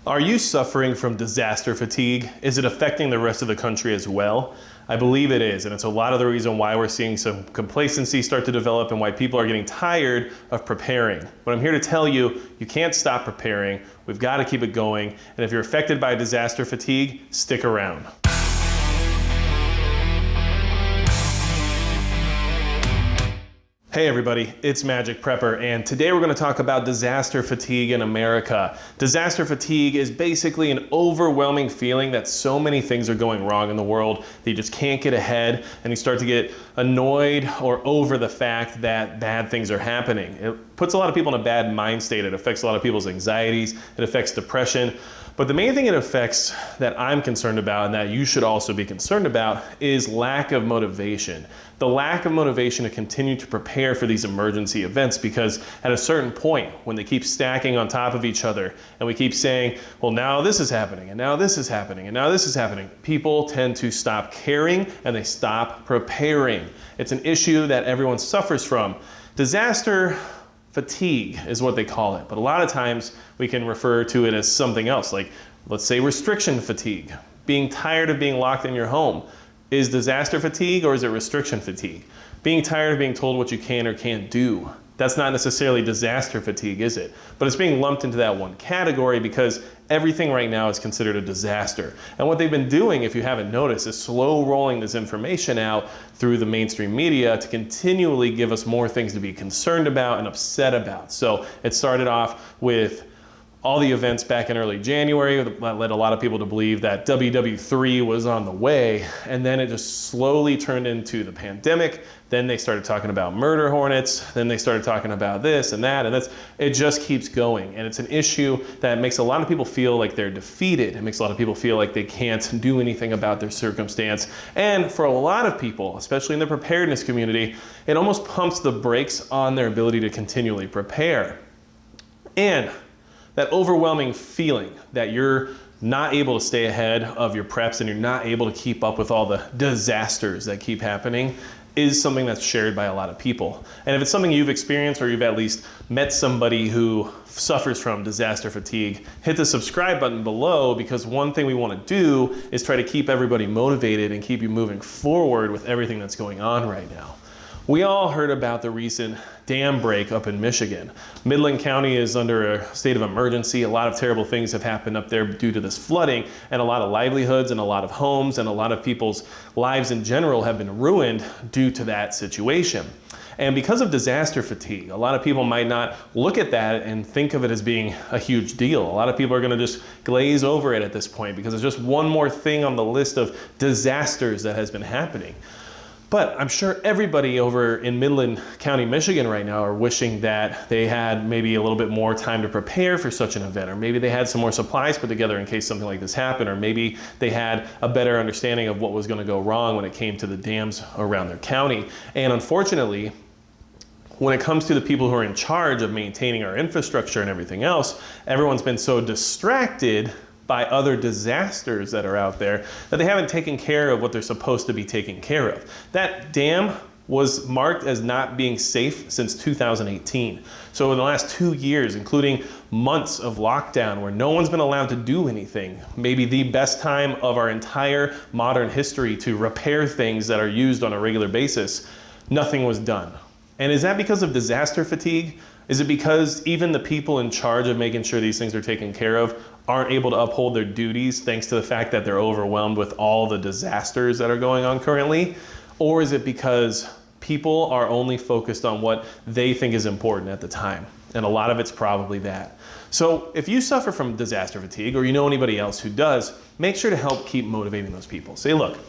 Are you suffering from disaster fatigue? Is it affecting the rest of the country as well? I believe it is, and it's a lot of the reason why we're seeing some complacency start to develop and why people are getting tired of preparing. But I'm here to tell you, you can't stop preparing. We've got to keep it going, and if you're affected by disaster fatigue, stick around. Hey everybody, it's Magic Prepper, and today we're going to talk about disaster fatigue in America. Disaster fatigue is basically an overwhelming feeling that so many things are going wrong in the world that you just can't get ahead, and you start to get annoyed or over the fact that bad things are happening. It puts a lot of people in a bad mind state. It affects a lot of people's anxieties. It affects depression. But the main thing it affects that I'm concerned about and that you should also be concerned about is lack of motivation. The lack of motivation to continue to prepare for these emergency events, because at a certain point when they keep stacking on top of each other and we keep saying, well, now this is happening and now this is happening and now this is happening, people tend to stop caring and they stop preparing. It's an issue that everyone suffers from. Disaster fatigue is what they call it, but a lot of times we can refer to it as something else, like let's say restriction fatigue, being tired of being locked in your home. Is disaster fatigue or is it restriction fatigue? Being tired of being told what you can or can't do. That's not necessarily disaster fatigue, is it? But it's being lumped into that one category because everything right now is considered a disaster. And what they've been doing, if you haven't noticed, is slow rolling this information out through the mainstream media to continually give us more things to be concerned about and upset about. So it started off with all the events back in early January that led a lot of people to believe that WW3 was on the way, and then it just slowly turned into the pandemic. Then they started talking about murder hornets, then they started talking about this and that, and it just keeps going. And it's an issue that makes a lot of people feel like they're defeated. It makes a lot of people feel like they can't do anything about their circumstance. And for a lot of people, especially in the preparedness community, it almost pumps the brakes on their ability to continually prepare. And that overwhelming feeling that you're not able to stay ahead of your preps and you're not able to keep up with all the disasters that keep happening is something that's shared by a lot of people. And if it's something you've experienced or you've at least met somebody who suffers from disaster fatigue, hit the subscribe button below, because one thing we want to do is try to keep everybody motivated and keep you moving forward with everything that's going on right now. We all heard about the recent dam break up in Michigan. Midland County is under a state of emergency. A lot of terrible things have happened up there due to this flooding, and a lot of livelihoods and a lot of homes and a lot of people's lives in general have been ruined due to that situation. And because of disaster fatigue, a lot of people might not look at that and think of it as being a huge deal. A lot of people are going to just glaze over it at this point because it's just one more thing on the list of disasters that has been happening. But I'm sure everybody over in Midland County, Michigan right now are wishing that they had maybe a little bit more time to prepare for such an event, or maybe they had some more supplies put together in case something like this happened, or maybe they had a better understanding of what was going to go wrong when it came to the dams around their county. And unfortunately, when it comes to the people who are in charge of maintaining our infrastructure and everything else, everyone's been so distracted by other disasters that are out there that they haven't taken care of what they're supposed to be taking care of. That dam was marked as not being safe since 2018. So in the last 2 years, including months of lockdown where no one's been allowed to do anything, maybe the best time of our entire modern history to repair things that are used on a regular basis, nothing was done. And is that because of disaster fatigue? Is it because even the people in charge of making sure these things are taken care of aren't able to uphold their duties thanks to the fact that they're overwhelmed with all the disasters that are going on currently? Or is it because people are only focused on what they think is important at the time? And a lot of it's probably that. So if you suffer from disaster fatigue, or you know anybody else who does, make sure to help keep motivating those people. Say, look,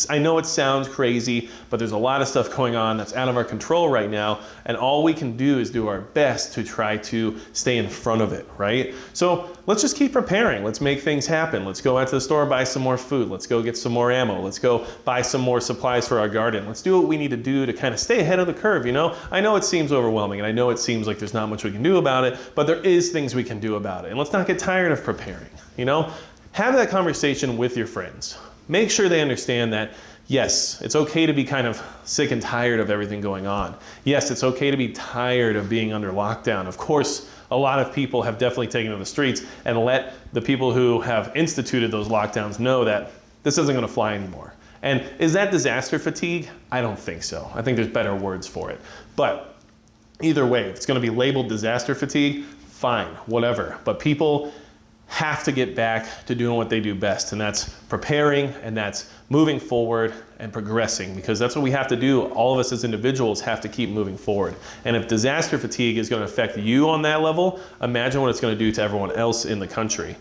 I know it sounds crazy, but there's a lot of stuff going on that's out of our control right now, and all we can do is do our best to try to stay in front of it, right? So let's just keep preparing. Let's make things happen. Let's go out to the store, buy some more food. Let's go get some more ammo. Let's go buy some more supplies for our garden. Let's do what we need to do to kind of stay ahead of the curve, you know? I know it seems overwhelming, and I know it seems like there's not much we can do about it, but there is things we can do about it. And let's not get tired of preparing, you know? Have that conversation with your friends. Make sure they understand that, yes, it's okay to be kind of sick and tired of everything going on. Yes, it's okay to be tired of being under lockdown. Of course, a lot of people have definitely taken to the streets and let the people who have instituted those lockdowns know that this isn't going to fly anymore. And is that disaster fatigue? I don't think so. I think there's better words for it. But either way, if it's going to be labeled disaster fatigue, fine, whatever. But people have to get back to doing what they do best, and that's preparing, and that's moving forward and progressing, because that's what we have to do. All of us as individuals have to keep moving forward. And if disaster fatigue is going to affect you on that level, imagine what it's going to do to everyone else in the country.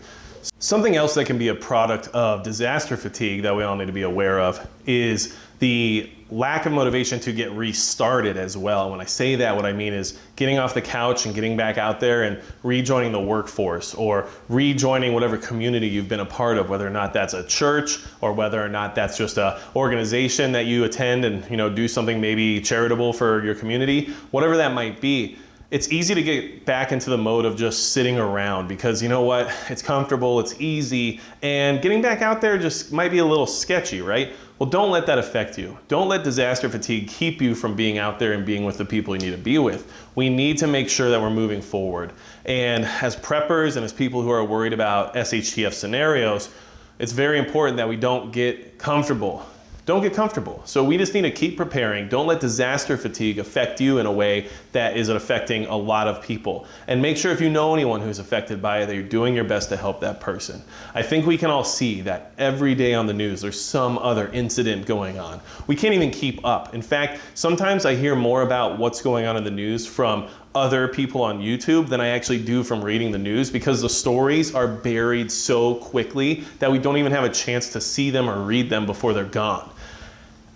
Something else that can be a product of disaster fatigue that we all need to be aware of is the lack of motivation to get restarted as well. When I say that, what I mean is getting off the couch and getting back out there and rejoining the workforce, or rejoining whatever community you've been a part of, whether or not that's a church or whether or not that's just a organization that you attend and do something maybe charitable for your community, whatever that might be. It's easy to get back into the mode of just sitting around because you know what, it's comfortable, it's easy, and getting back out there just might be a little sketchy, right? Well, don't let that affect you. Don't let disaster fatigue keep you from being out there and being with the people you need to be with. We need to make sure that we're moving forward. And as preppers and as people who are worried about SHTF scenarios, it's very important that we don't get comfortable. Don't get comfortable. So we just need to keep preparing. Don't let disaster fatigue affect you in a way that is affecting a lot of people. And make sure if you know anyone who's affected by it, that you're doing your best to help that person. I think we can all see that every day on the news, there's some other incident going on. We can't even keep up. In fact, sometimes I hear more about what's going on in the news from other people on YouTube than I actually do from reading the news, because the stories are buried so quickly that we don't even have a chance to see them or read them before they're gone.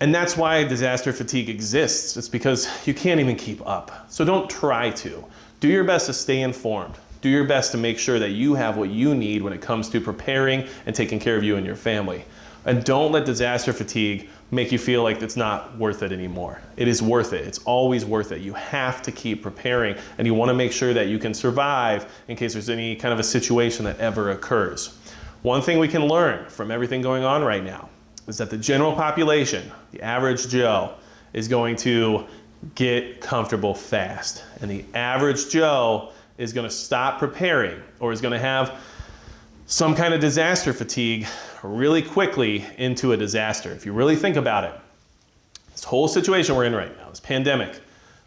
And that's why disaster fatigue exists. It's because you can't even keep up. So don't try to. Do your best to stay informed. Do your best to make sure that you have what you need when it comes to preparing and taking care of you and your family. And don't let disaster fatigue make you feel like it's not worth it anymore. It is worth it. It's always worth it. You have to keep preparing, and you want to make sure that you can survive in case there's any kind of a situation that ever occurs. One thing we can learn from everything going on right now is that the general population, the average Joe, is going to get comfortable fast. And the average Joe is going to stop preparing, or is going to have some kind of disaster fatigue really quickly into a disaster. If you really think about it, this whole situation we're in right now, this pandemic,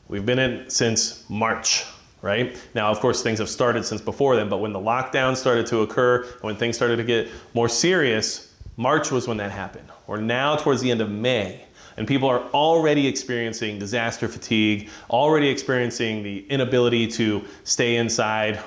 we've been in since March, right? Now, of course, things have started since before then, but when the lockdown started to occur, and when things started to get more serious, March was when that happened. We're now towards the end of May, and people are already experiencing disaster fatigue, already experiencing the inability to stay inside.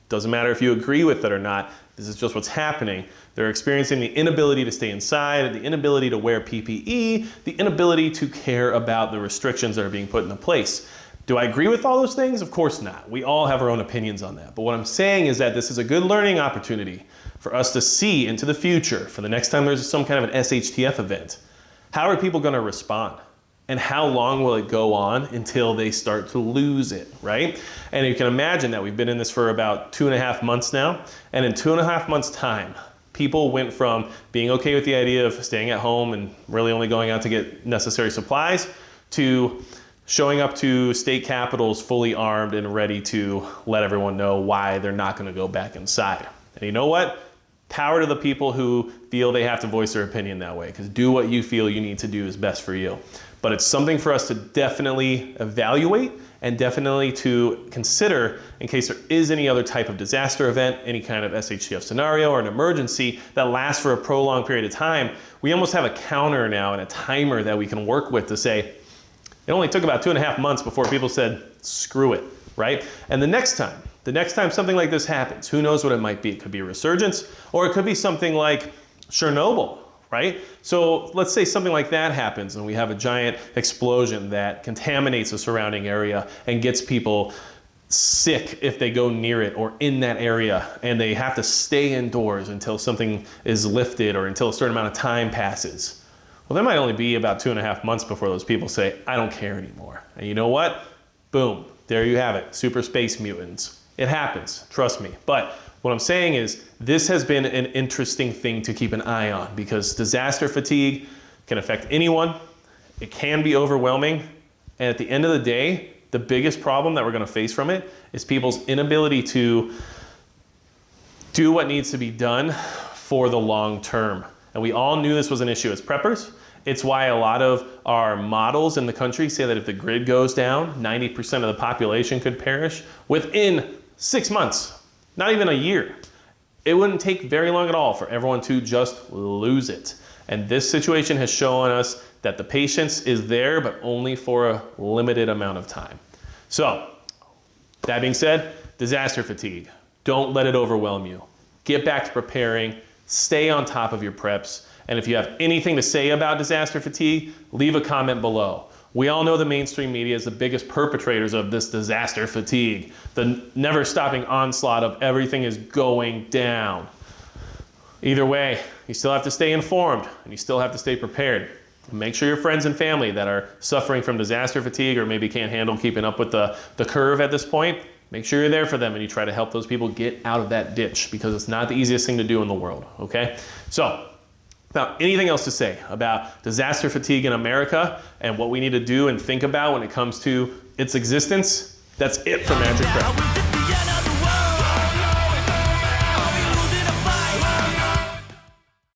Doesn't matter if you agree with it or not, this is just what's happening. They're experiencing the inability to stay inside, the inability to wear PPE, the inability to care about the restrictions that are being put into place. Do I agree with all those things? Of course not. We all have our own opinions on that. But what I'm saying is that this is a good learning opportunity for us to see into the future, for the next time there's some kind of an SHTF event. How are people going to respond? And how long will it go on until they start to lose it, right? And you can imagine that we've been in this for about 2.5 months now. And in 2.5 months' time, people went from being okay with the idea of staying at home and really only going out to get necessary supplies to showing up to state capitals fully armed and ready to let everyone know why they're not going to go back inside. And you know what? Power to the people who feel they have to voice their opinion that way, because do what you feel you need to do is best for you. But it's something for us to definitely evaluate and definitely to consider in case there is any other type of disaster event, any kind of SHTF scenario or an emergency that lasts for a prolonged period of time. We almost have a counter now and a timer that we can work with to say, it only took about 2.5 months before people said, screw it, right? And the next time something like this happens, who knows what it might be? It could be a resurgence, or it could be something like Chernobyl, right? So let's say something like that happens and we have a giant explosion that contaminates the surrounding area and gets people sick if they go near it or in that area, and they have to stay indoors until something is lifted or until a certain amount of time passes. Well, there might only be about 2.5 months before those people say, I don't care anymore. And you know what? Boom, there you have it, super space mutants. It happens, trust me. But what I'm saying is this has been an interesting thing to keep an eye on, because disaster fatigue can affect anyone. It can be overwhelming. And at the end of the day, the biggest problem that we're gonna face from it is people's inability to do what needs to be done for the long term. And we all knew this was an issue as preppers. It's why a lot of our models in the country say that if the grid goes down, 90% of the population could perish within 6 months, not even a year. It wouldn't take very long at all for everyone to just lose it. And this situation has shown us that the patience is there, but only for a limited amount of time. So, that being said, disaster fatigue. Don't let it overwhelm you. Get back to preparing, stay on top of your preps, and if you have anything to say about disaster fatigue, leave a comment below. We all know the mainstream media is the biggest perpetrators of this disaster fatigue, the never-stopping onslaught of everything is going down. Either way, you still have to stay informed, and you still have to stay prepared. Make sure your friends and family that are suffering from disaster fatigue or maybe can't handle keeping up with the curve at this point, make sure you're there for them and you try to help those people get out of that ditch, because it's not the easiest thing to do in the world, okay? So, without anything else to say about disaster fatigue in America and what we need to do and think about when it comes to its existence, that's it for Magic Prep.